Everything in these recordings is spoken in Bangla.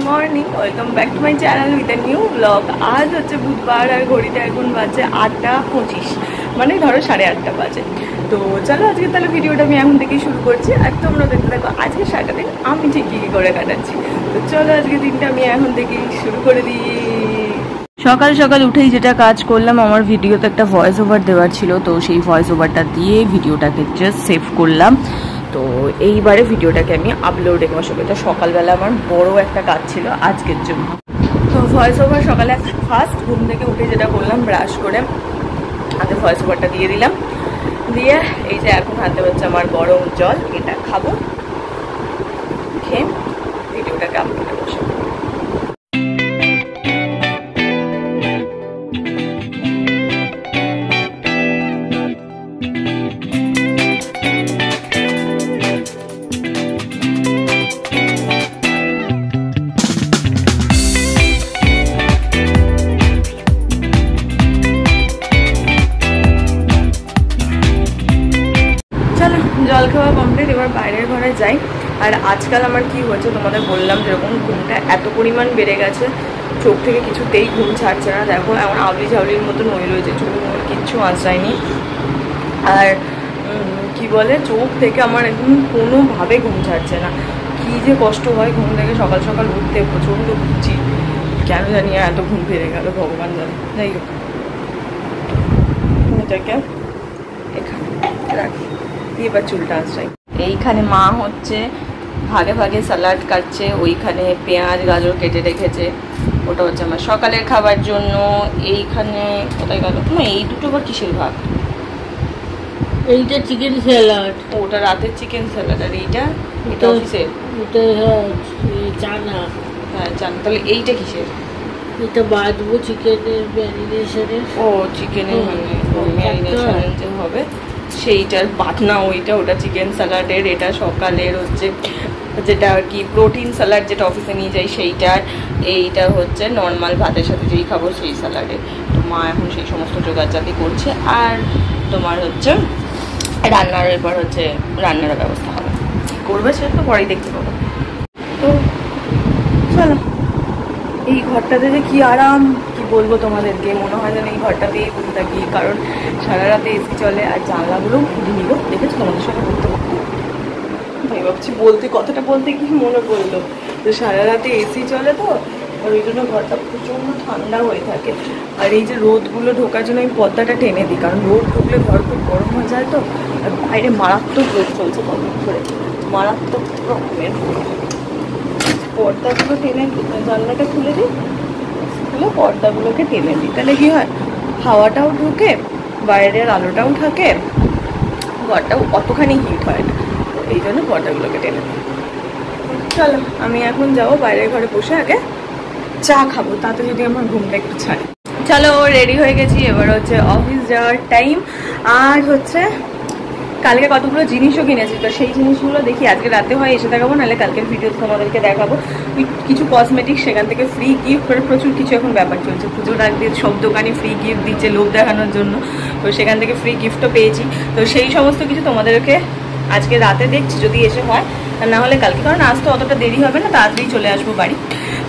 Morning, welcome back to my channel with a new blog. আজ হচ্ছে বুধবার আর ঘড়িতে এখন বাজে 8:25, মানে ধরো 8:30 বাজে। তো চলো আজকে তাহলে ভিডিওটা আমি এখন থেকেই শুরু করছি, আর তোমরা দেখতে থাকো আজকে সারাটা দিন আমি ঠিক কী করে কাটাচ্ছি। তো চলো আজকে দিনটা আমি এখন থেকেই শুরু করে দিই। সকাল সকাল উঠেই যেটা কাজ করলাম, আমার ভিডিওতে একটা ভয়েস ওভার দেওয়ার ছিল, তো সেই ভয়েস ওভারটা দিয়ে ভিডিওটাকে জাস্ট সেভ করলাম। তো এইবারে ভিডিওটাকে আমি আপলোডে বসাবো। এটা সকালবেলা আমার বড় একটা কাজ ছিল আজকের জন্য। তো ভয়েস ওভার সকালে ফার্স্ট ঘুম থেকে উঠে যেটা করলাম, ব্রাশ করে আগে ভয়েস ওভারটা দিয়ে দিলাম। দিয়ে এই যে এখন হাতে হচ্ছে আমার গরম জল, এটা খাবো, খেয়ে ভিডিওটাকে আপলোডে বসাবো। জল খাওয়া কমপ্লিট, এবার বাইরের ঘরে যাই। আর আজকাল আমার কি হয়েছে তোমাদের বললাম, যেরকম ঘুমটা এত পরিমাণ বেড়ে গেছে, চোখ থেকে কিছুতেই ঘুম ছাড়ছে না। দেখো এমন আবলি ঝাবলির মতন হয়ে রয়েছে, চোখে মুখে কিচ্ছু আঁচড়ায়নি। আর কি বলে, চোখ থেকে আমার একদম কোনোভাবে ঘুম ছাড়ছে না। কি যে কষ্ট হয় ঘুম থেকে সকাল সকাল উঠতে, প্রচণ্ড ঘুমছি, কেন জানি এত ঘুম ফিরে গেল ভগবান জানে। যাই হোক, এটাকে এখানে রাখি, এবার চুলটা আঁচড়াই। এইখানে মা হচ্ছে ভাগে ভাগে স্যালাড কাটছে, ওইখানে পেঁয়াজ গাজর কেটে রেখেছে, ওটা হচ্ছে আমার সকালের খাবার জন্য। এইখানে কোথায় গেল, এই দুটো বা কিসের ভাগ? এইটা চিকেন স্যালাড, ওটা রাতের চিকেন স্যালাড, আর এইটা এটা অফিসের, ওটা চানা। হ্যাঁ চানা। তাহলে এইটা কিসের? এটা বাঁধবো চিকেনের ম্যারিনেশনের। ও চিকেনের মানে ম্যারিনেশন যে হবে সেইটার বাটনা ওইটা, ওটা চিকেন স্যালাডের। এটা সকালের হচ্ছে যেটা আর কি প্রোটিন স্যালাড, যেটা অফিসে নিয়ে যাই সেইটার। এইটা হচ্ছে নর্মাল ভাতের সাথে যেই খাবো সেই স্যালাডের। তো মা এখন সেই সমস্ত জোগাড়জাতি করছে। আর তোমার হচ্ছে রান্নার, এবার হচ্ছে রান্নার ব্যবস্থা হবে, করবে সেটা তো পরেই দেখতে পাবো। তো চলো, এই ঘরটাতে যে কি আরাম, কি বলবো তোমাদেরকে, মনে হয় যেন এই ঘরটাতেই বসে থাকি, কারণ সারা রাতে এসি চলে। আর জানলাগুলোও খুলে নিল, দেখেছো তোমাদের সঙ্গে বলতে বলতে ভাই ভাবছি বলতে, কথাটা বলতে কি মনে পড়লো, তো সারা রাতে এসি চলে, তো ওই জন্য ঘরটা প্রচণ্ড ঠান্ডা হয়ে থাকে। আর এই যে রোদগুলো ঢোকার জন্য আমি পর্দাটা টেনে দিই, কারণ রোদ ঢুকলে ঘর খুব গরম হয়ে যায়। তো আর বাইরে মারাত্মক রোদ চলছে কদিন ধরে, মারাত্মক রকমের। পর্দাগুলো টেনে, জানলাটা খুলে দিই, খুলে পর্দাগুলোকে টেনে দিই, তাহলে কি হয়, হাওয়াটাও ঢুকে, বাইরের আলোটাও থাকে, ঘরটাও অতখানি হিট হয় না। এই জন্য পর্দাগুলোকে টেনে দিই। চলো আমি এখন যাবো বাইরের ঘরে, বসে আগে চা খাবো, তাতে যদি আমার ঘুমটা একটু ছাড়ে। চলো রেডি হয়ে গেছি, এবার হচ্ছে অফিস যাওয়ার টাইম। আর হচ্ছে কালকে কতগুলো জিনিসও কিনেছি, তো সেই জিনিসগুলো দেখি আজকে রাতে হয় এসে দেখাবো, নাহলে কালকের ভিডিও তোমাদেরকে দেখাবো। কিছু কসমেটিক্স সেখান থেকে ফ্রি গিফট, মানে প্রচুর কিছু এখন ব্যাপার চলছে, পুজোর আগে সব দোকানে ফ্রি গিফট দিচ্ছে লোক দেখানোর জন্য। তো সেখান থেকে ফ্রি গিফটও পেয়েছি, তো সেই সমস্ত কিছু তোমাদেরকে আজকে রাতে দেখছি যদি এসে হয়, আর না হলে কালকে, কারণ আজ তো অতটা দেরি হবে না, তাড়াতাড়ি চলে আসবো বাড়ি।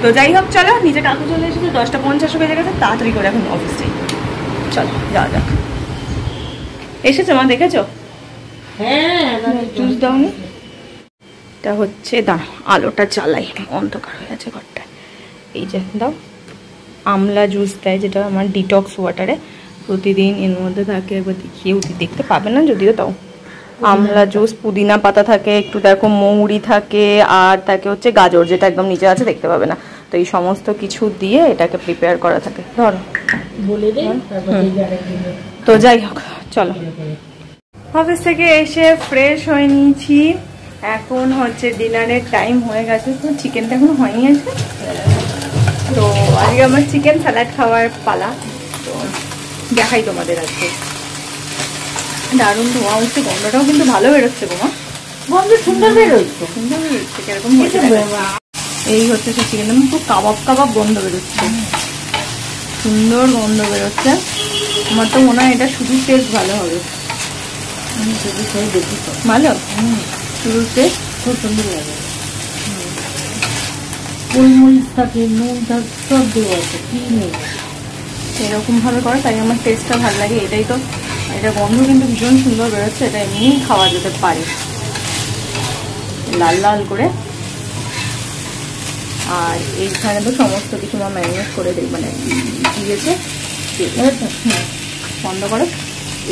তো যাই হোক, চলো নিজে কাকু চলে এসেছে, 10:50 বেজে গেছে, তাড়াতাড়ি করে এখন অফিস যাই। চলো যাওয়া যাক। এসেছে মা, দেখেছো? হ্যাঁ জুস দাওনি? এটা হচ্ছে, দাঁড়া আলোটা চালাই, অন্ধকার হয়ে আছে ঘরটা। এই যে দাও, আমলা জুস দেয়, যেটা আমার ডিটক্স ওয়াটারে প্রতিদিন এর মধ্যে থাকে। একবার দেখিয়ে, দেখতে পাবে না যদিও, তাও আমলা জুস, পুদিনা পাতা থাকে একটু, দেখো মৌরি থাকে, আর থাকে হচ্ছে গাজর, যেটা একদম নিচে আছে দেখতে পাবে না। তো এই সমস্ত কিছু দিয়ে এটাকে প্রিপেয়ার করা থাকে। ধরো বলে দে। তো যাই হোক, চলো অফিস থেকে এসে ফ্রেশ হয়ে নিয়েছি, এখন হচ্ছে ডিনারের টাইম হয়ে গেছে। তো চিকেনটা এখন হয়নি আছে, তো আজকে আমার চিকেন স্যালাড খাওয়ার পালা। তো দেখাই তোমাদের আজকে, দারুণ ধোঁয়া হচ্ছে, গন্ধটাও কিন্তু ভালো বেরোচ্ছে গো মা, গন্ধ সুন্দর বেরোচ্ছে, সুন্দর বেরোচ্ছে। কিরকম হচ্ছে, এই হচ্ছে সেই চিকেন, খুব কাবাব কাবাব গন্ধ বেরোচ্ছে, সুন্দর গন্ধ বেরোচ্ছে। আমার তো মনে হয় এটা শুধু টেস্ট ভালো হবে, ভালো শুরুর টেস্ট খুব সুন্দর লাগে। গোলমরিচ থাকে, নুন থাকে, সব দেওয়া আছে, কি নেই এরকমভাবে করে, তাই আমার টেস্টটা ভালো লাগে। এটাই তো, এটা গন্ধ কিন্তু ভীষণ সুন্দর বেরোচ্ছে, এটা এমনিই খাওয়া যেতে পারে লাল লাল করে। আর এইখানে তো সমস্ত কিছু আমার ম্যারিনেট করে দেয়, মানে দিয়েছে। বন্ধ করো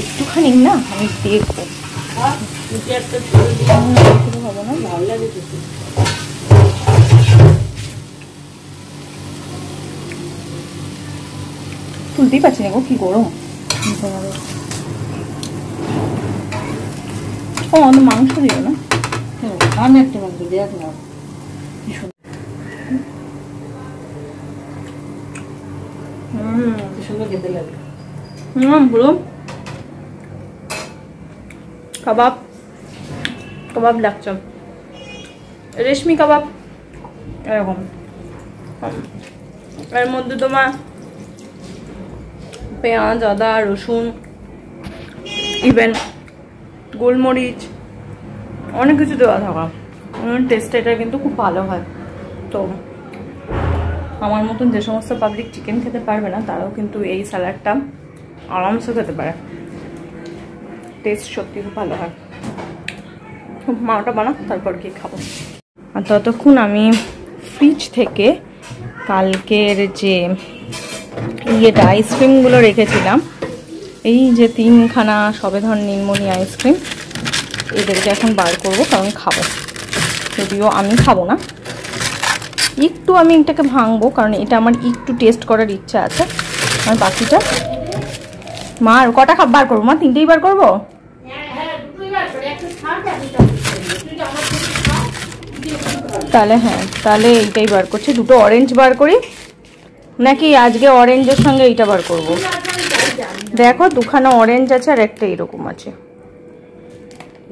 একটুখানি না, আমি দেখবো হবে না, ভালো লাগে। তুলতেই পারছি না গো, কি গরম। ও অন্য মাংস দিও না, আমি একটা মাংস দেখ না, সুন্দর খেতে লাগে। পুরো কাবাব কাবাব লাগছে, রেশমি কাবাব এরকম। এর মধ্যে তোমার পেঁয়াজ, আদা, রসুন, ইভেন গোলমরিচ, অনেক কিছু দেওয়া থাকা। টেস্ট এটা কিন্তু খুব ভালো হয়। তো আমার মতন যে সমস্ত পাবলিক চিকেন খেতে পারবে না, তারাও কিন্তু এই স্যালাডটা আরামসে খেতে পারে। টেস্ট সত্যি খুব ভালো হয়। মাটা বানা, তারপর কি খাবো। আর ততক্ষণ আমি ফ্রিজ থেকে কালকের যে ইয়েটা আইসক্রিমগুলো রেখেছিলাম, এই যে 3খানা সবেধন নীলমণি আইসক্রিম, এদেরকে এখন বার করবো, কারণ খাবো। যদিও আমি খাবো না, একটু আমি এটাকে ভাঙবো, কারণ এটা আমার একটু টেস্ট করার ইচ্ছা আছে। আর বাকিটা মার কটা বার করবো মা? 3টেই বার করবো। তাহলে হ্যাঁ, তাহলে এইটাই বার করছি। 2টো অরেঞ্জ বার করি নাকি আজকে অরেঞ্জের সঙ্গে এইটা বার করব? দেখো 2খানা অরেঞ্জ আছে আর একটা এরকম আছে।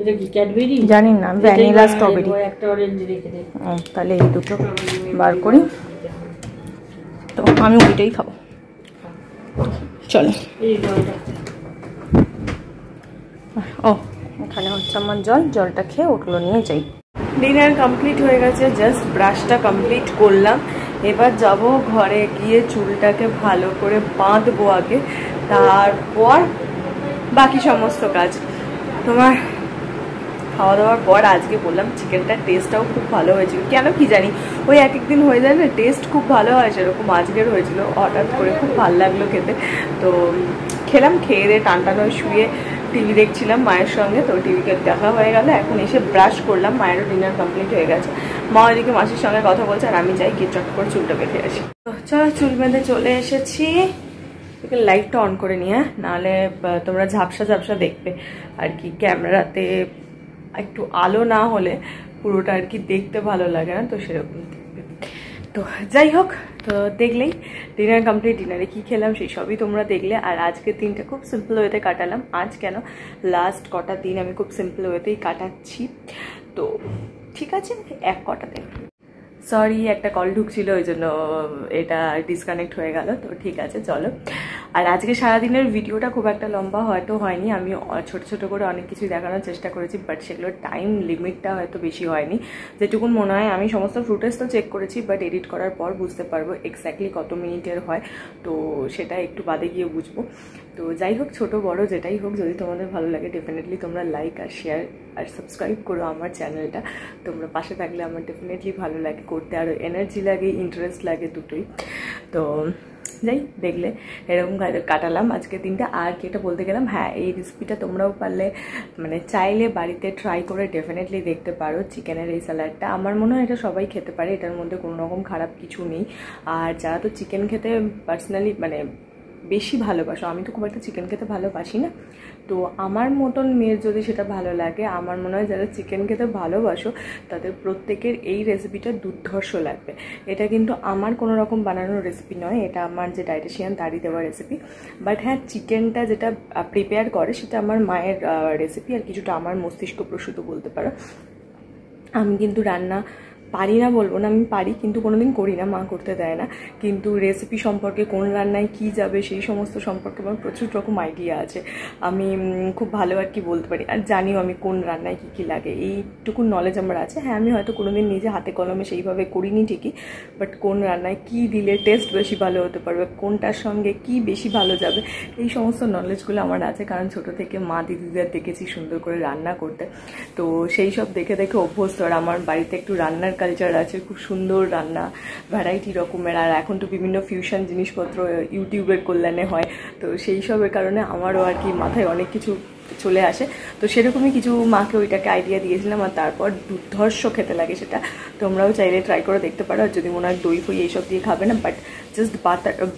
এটা কি ক্যাডবেরি? জানি না, ভ্যানিলা স্ট্রবেরি। একটা অরেঞ্জ রেখে দে। তাহলে এই 2টো বার করি, তো আমি ওইটাই খাবো। চলো। ও এখানে হচ্ছে আমার জল, জলটা খেয়ে ওগুলো নিয়ে যাই। ডিনার কমপ্লিট হয়ে গেছে, জাস্ট ব্রাশটা কমপ্লিট করলাম। এবার যাব ঘরে গিয়ে চুলটাকে ভালো করে বাঁধবো আগে, তারপর বাকি সমস্ত কাজ। তোমার খাওয়া দাওয়ার পর আজকে বললাম চিকেনটার টেস্টটাও খুব ভালো হয়েছিল। কেন কি জানি, ওই এক একদিন হয়ে যায় না, টেস্ট খুব ভালো হয়, সেরকম আজকের হয়েছিল। হঠাৎ করে খুব ভালো লাগলো খেতে, তো খেলাম। খেয়ে দিয়ে টান টান শুয়ে টিভি দেখছিলাম মায়ের সঙ্গে, তো টিভিকে দেখা হয়ে গেল। এখন এসে ব্রাশ করলাম, মায়েরও ডিনার কমপ্লিট হয়ে গেছে। মা ওইদিকে মাসির সঙ্গে কথা বলছে, আর আমি যাই গিয়ে চট করে চুলটা বেঁধে আসি। তো চলো, চুল বেঁধে চলে এসেছি। লাইটটা অন করে নিয়ে, নাহলে তোমরা ঝাপসা ঝাপসা দেখবে আর কি। ক্যামেরাতে একটু আলো না হলে পুরোটা আর কি দেখতে ভালো লাগে না, তো সেরকম দেখবে। তো যাই হোক, তো দেখলেই ডিনার কমপ্লিট। ডিনারে কি খেলাম সেই সবই তোমরা দেখলে। আর আজকের দিনটা খুব সিম্পল ওয়েতে কাটালাম। আজ কেন, লাস্ট কটা দিন আমি খুব সিম্পল ওয়েতেই কাটাচ্ছি। তো ঠিক আছে, এক কটা দিন। সরি, একটা কল ঢুকছিল, ওই জন্য এটা ডিসকানেক্ট হয়ে গেল। তো ঠিক আছে, চলো। আর আজকে সারাদিনের ভিডিওটা খুব একটা লম্বা হয়তো হয়নি, আমি ছোট ছোট করে অনেক কিছু দেখানোর চেষ্টা করেছি, বাট সেগুলোর টাইম লিমিটটা হয়তো বেশি হয়নি। যেটুকুন মনে হয়, আমি সমস্ত ফুটেজ তো চেক করেছি, বাট এডিট করার পর বুঝতে পারবো এক্স্যাক্টলি কত মিনিটের হয়, তো সেটা একটু বাদে গিয়ে বুঝবো। তো যাই হোক, ছোট বড় যেটাই হোক, যদি তোমাদের ভালো লাগে ডেফিনেটলি তোমরা লাইক আর শেয়ার আর সাবস্ক্রাইব করো আমার চ্যানেলটা। তোমরা পাশে থাকলে আমার ডেফিনেটলি ভালো লাগে করতে, আরও এনার্জি লাগে, ইন্টারেস্ট লাগে, দুটোই। তো যাই, দেখলে এরকম কাটালাম আজকে দিনটা। আর কি এটা বলতে গেলাম, হ্যাঁ, এই রেসিপিটা তোমরাও পারলে মানে চাইলে বাড়িতে ট্রাই করে ডেফিনেটলি দেখতে পারো। চিকেনের এই স্যালাডটা আমার মনে হয় এটা সবাই খেতে পারে, এটার মধ্যে কোনো রকম খারাপ কিছু নেই। আর যারা তো চিকেন খেতে পার্সোনালি মানে বেশি ভালোবাসো, আমি তো খুব একটা চিকেন খেতে ভালোবাসি না, তো আমার মতন মেয়ের যদি সেটা ভালো লাগে, আমার মনে হয় যারা চিকেন খেতে ভালোবাসো তাদের প্রত্যেকের এই রেসিপিটা দুর্ধর্ষ লাগবে। এটা কিন্তু আমার কোনো রকম বানানোর রেসিপি নয়, এটা আমার যে ডায়েটিশিয়ান তারই দেওয়া রেসিপি। বাট হ্যাঁ, চিকেনটা যেটা প্রিপেয়ার করে সেটা আমার মায়ের রেসিপি, আর কিছুটা আমার মস্তিষ্ক প্রসূত বলতে পারো। আমি কিন্তু রান্না পারি না বলবো না, আমি পারি কিন্তু কোনোদিন করি না, মা করতে দেয় না। কিন্তু রেসিপি সম্পর্কে, কোন রান্নায় কি যাবে সেই সমস্ত সম্পর্কে আমার প্রচুর রকম আইডিয়া আছে। আমি খুব ভালো আর কি বলতে পারি, আর জানিও আমি কোন রান্নায় কী কী লাগে, এইটুকু নলেজ আমার আছে। হ্যাঁ, আমি হয়তো কোনোদিন নিজে হাতে কলমে সেইভাবে করিনি ঠিকই, বাট কোন রান্নায় কি দিলে টেস্ট বেশি ভালো হতে পারবে, কোনটার সঙ্গে কি বেশি ভালো যাবে, এই সমস্ত নলেজগুলো আমার আছে। কারণ ছোটো থেকে মা দিদিদের দেখেছি সুন্দর করে রান্না করতে, তো সেই সব দেখে দেখে অভ্যস্ত। আর আমার বাড়িতে একটু রান্নার কালচার আছে, খুব সুন্দর রান্না, ভ্যারাইটি রকমের। আর এখন তো বিভিন্ন ফিউশন জিনিসপত্র ইউটিউবের কল্যাণে হয়, তো সেই সবের কারণে আমারও আর কি মাথায় অনেক কিছু চলে আসে। তো সেরকমই কিছু মাকে ওইটাকে আইডিয়া দিয়েছিলাম, আর তারপর দুর্ধর্ষ খেতে লাগে সেটা। তোমরাও চাইলে ট্রাই করে দেখতে পারো, আর যদি মনে হয় দই ফই এইসব দিয়ে খাবে না, বাট জাস্ট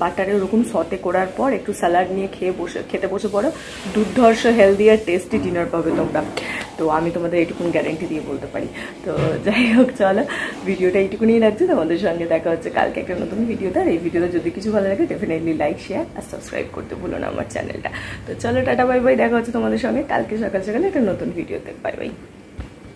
বাটারে ওরকম সতে করার পর একটু স্যালাড নিয়ে খেতে বসে পড়ো, দুর্ধর্ষ হেলদি আর টেস্টি ডিনার পাবে তোমরা। তো আমি তোমাদের এইটুকুন গ্যারেন্টি দিয়ে বলতে পারি। তো যাই হোক, চলো ভিডিওটা এইটুকুনিই রাখছি। তোমাদের সঙ্গে দেখা হচ্ছে কালকে একটা নতুন ভিডিওতে। আর এই ভিডিওটা যদি কিছু ভালো লাগে ডেফিনেটলি লাইক, শেয়ার আর সাবস্ক্রাইব করতে ভুলো না আমার চ্যানেলটা। তো চলো, টাটা বাই বাই, দেখা হচ্ছে তোমাদের সঙ্গে কালকে সকাল সকালে একটা নতুন ভিডিওতে। Bye bye.